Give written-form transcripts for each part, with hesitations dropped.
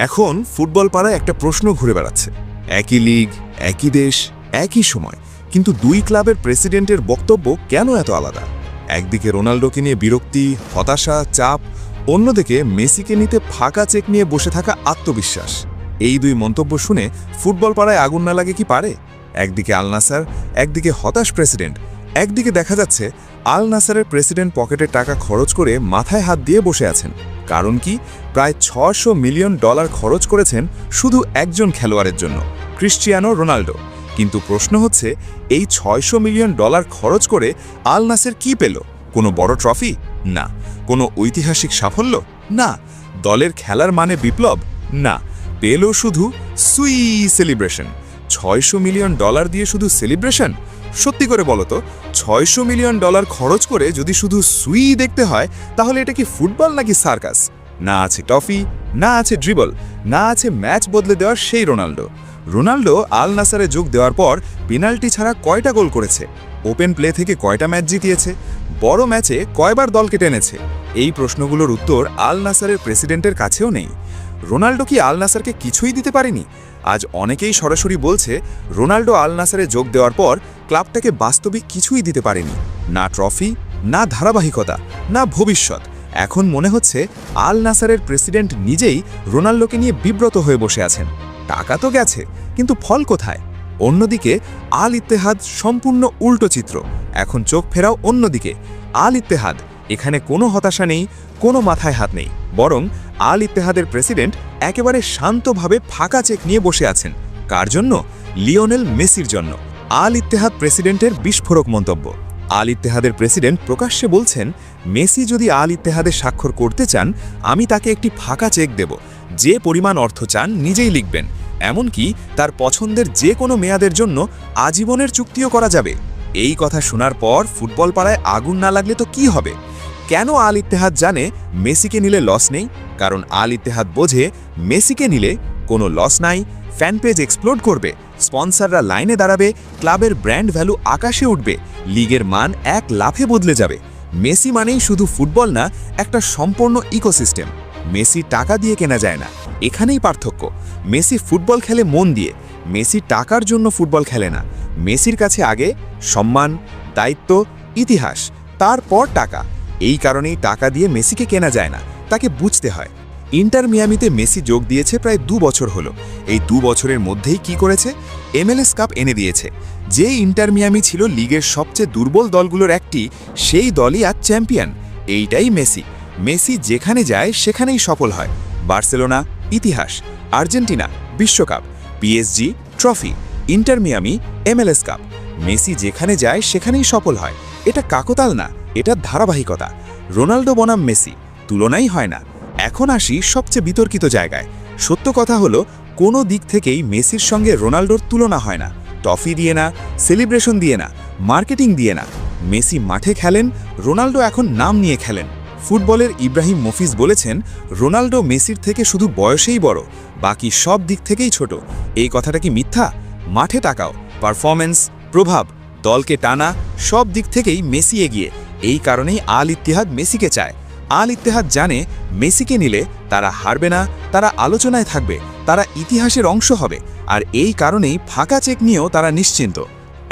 এখন ফুটবল পাড়ায় একটা প্রশ্ন ঘুরে বেড়াচ্ছে। একই লিগ, একই দেশ, একই সময়, কিন্তু দুই ক্লাবের প্রেসিডেন্টের বক্তব্য কেন এত আলাদা? একদিকে রোনাল্ডোকে নিয়ে বিরক্তি, হতাশা, চাপ, অন্যদিকে মেসিকে নিতে ফাঁকা চেক নিয়ে বসে থাকা আত্মবিশ্বাস। এই দুই মন্তব্য শুনে ফুটবল পাড়ায় আগুন না লাগে কি পারে? একদিকে আল নাসার, একদিকে হতাশ প্রেসিডেন্ট। একদিকে দেখা যাচ্ছে আল নাসারের প্রেসিডেন্ট পকেটে টাকা খরচ করে মাথায় হাত দিয়ে বসে আছেন। কারণ কি? প্রায় $600 মিলিয়ন খরচ করেছেন শুধু একজন খেলোয়াড়ের জন্য, ক্রিশ্চিয়ানো রোনাল্ডো। কিন্তু প্রশ্ন হচ্ছে, এই $600 মিলিয়ন খরচ করে আল নাসের কি পেল? কোনো বড় ট্রফি? না। কোনো ঐতিহাসিক সাফল্য? না। দলের খেলার মানে বিপ্লব? না। পেল শুধু সুই সেলিব্রেশন। $600 মিলিয়ন দিয়ে শুধু সেলিব্রেশন? সত্যি করে বলো তো, $600 মিলিয়ন খরচ করে যদি শুধু সুই দেখতে হয়, তাহলে এটা কি ফুটবল নাকি সার্কাস? না আছে ট্রফি, না আছে ড্রিবল, না আছে ম্যাচ বদলে দেওয়ার সেই রোনাল্ডো। রোনাল্ডো আল নাসারে যোগ দেওয়ার পর পেনাল্টি ছাড়া কয়টা গোল করেছে? ওপেন প্লে থেকে কয়টা ম্যাচ জিতিয়েছে? বড় ম্যাচে কয়বার দলকে টেনেছে? এই প্রশ্নগুলোর উত্তর আল নাসারের প্রেসিডেন্টের কাছেও নেই। রোনাল্ডো কি আল নাসারকে কিছুই দিতে পারেনি? আজ অনেকেই সরাসরি বলছে, রোনাল্ডো আল নাসারে যোগ দেওয়ার পর ক্লাবটাকে বাস্তবিক কিছুই দিতে পারেনি। না ট্রফি, না ধারাবাহিকতা, না ভবিষ্যৎ। এখন মনে হচ্ছে আল নাসারের প্রেসিডেন্ট নিজেই রোনাল্ডোকে নিয়ে বিব্রত হয়ে বসে আছেন। টাকা তো গেছে, কিন্তু ফল কোথায়? অন্যদিকে আল ইত্তেহাদ সম্পূর্ণ উল্টো চিত্র। এখন চোখ ফেরাও অন্যদিকে। আল ইত্তেহাদ, এখানে কোনো হতাশা নেই, কোনো মাথায় হাত নেই, বরং আল ইত্তেহাদের প্রেসিডেন্ট একেবারে শান্তভাবে ফাঁকা চেক নিয়ে বসে আছেন। কার জন্য? লিওনেল মেসির জন্য। আল ইত্তেহাদ প্রেসিডেন্টের বিস্ফোরক মন্তব্য। আল ইত্তেহাদের প্রেসিডেন্ট প্রকাশ্যে বলছেন, মেসি যদি আল ইত্তেহাদে স্বাক্ষর করতে চান, আমি তাকে একটি ফাঁকা চেক দেব। যে পরিমাণ অর্থ চান নিজেই লিখবেন, এমনকি তার পছন্দের যে কোনো মেয়াদের জন্য আজীবনের চুক্তিও করা যাবে। এই কথা শোনার পর ফুটবল পাড়ায় আগুন না লাগলে তো কি হবে? কেন আল ইত্তেহাদ জানে মেসিকে নিলে লস নেই? কারণ আল ইত্তেহাদ বোঝে, মেসিকে নিলে কোনো লস নাই, ফ্যান পেজ এক্সপ্লোড করবে, স্পন্সররা লাইনে দাঁড়াবে, ক্লাবের ব্র্যান্ড ভ্যালু আকাশে উঠবে, লিগের মান এক লাফে বদলে যাবে। মেসি মানেই শুধু ফুটবল না, একটা সম্পূর্ণ ইকোসিস্টেম। মেসি টাকা দিয়ে কেনা যায় না, এখানেই পার্থক্য। মেসি ফুটবল খেলে মন দিয়ে, মেসি টাকার জন্য ফুটবল খেলে না। মেসির কাছে আগে সম্মান, দায়িত্ব, ইতিহাস, তারপর টাকা। এই কারণেই টাকা দিয়ে মেসিকে কেনা যায় না, তাকে বুঝতে হয়। ইন্টার মিয়ামিতে মেসি যোগ দিয়েছে প্রায় 2 বছর হলো। এই 2 বছরের মধ্যেই কি করেছে? MLS কাপ এনে দিয়েছে। যে ইন্টার মিয়ামি ছিল লিগের সবচেয়ে দুর্বল দলগুলোর একটি, সেই দলই আজ চ্যাম্পিয়ন। এইটাই মেসি। মেসি যেখানে যায় সেখানেই সফল হয়। বার্সেলোনা ইতিহাস, আর্জেন্টিনা বিশ্বকাপ, PSG trophy, inter Miami MLS cup. Messi যেখানে যায় সেখানেই সফল হয়। এটা কাকতাল না, এটা ধারাবাহিকতা। রোনাল্ডো বনাম মেসি, তুলনাই হয় না। এখন আসি সবচেয়ে বিতর্কিত জায়গায়। সত্য কথা হলো, কোনো দিক থেকেই মেসির সঙ্গে রোনাল্ডোর তুলনা হয় না। ট্রফি দিয়ে না, সেলিব্রেশন দিয়ে না, মার্কেটিং দিয়ে না। মেসি মাঠে খেলেন, রোনাল্ডো এখন নাম নিয়ে খেলেন। ফুটবলের ইব্রাহিম মফিজ বলেছেন, রোনাল্ডো মেসির থেকে শুধু বয়সেই বড়, বাকি সব দিক থেকেই ছোট। এই কথাটা কি মিথ্যা? মাঠে তাকাও, পারফরম্যান্স, প্রভাব, দলকে টানা, সব দিক থেকেই মেসি এগিয়ে। এই কারণেই আল ইত্তেহাদ মেসিকে চায়। আল ইত্তেহাদ জানে, মেসিকে নিলে তারা হারবে না, তারা আলোচনায় থাকবে, তারা ইতিহাসের অংশ হবে। আর এই কারণেই ফাঁকা চেক নিয়েও তারা নিশ্চিন্ত।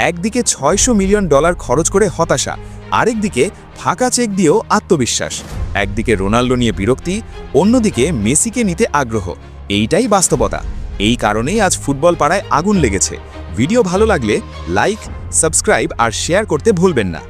একদিকে $600 মিলিয়ন খরচ করে হতাশা, আরেকদিকে ফাঁকা চেক দিয়েও আত্মবিশ্বাস। একদিকে রোনাল্ডো নিয়ে বিরক্তি, অন্যদিকে মেসিকে নিতে আগ্রহ। এইটাই বাস্তবতা। এই কারণেই আজ ফুটবল পাড়ায় আগুন লেগেছে। ভিডিও ভালো লাগলে লাইক, সাবস্ক্রাইব আর শেয়ার করতে ভুলবেন না।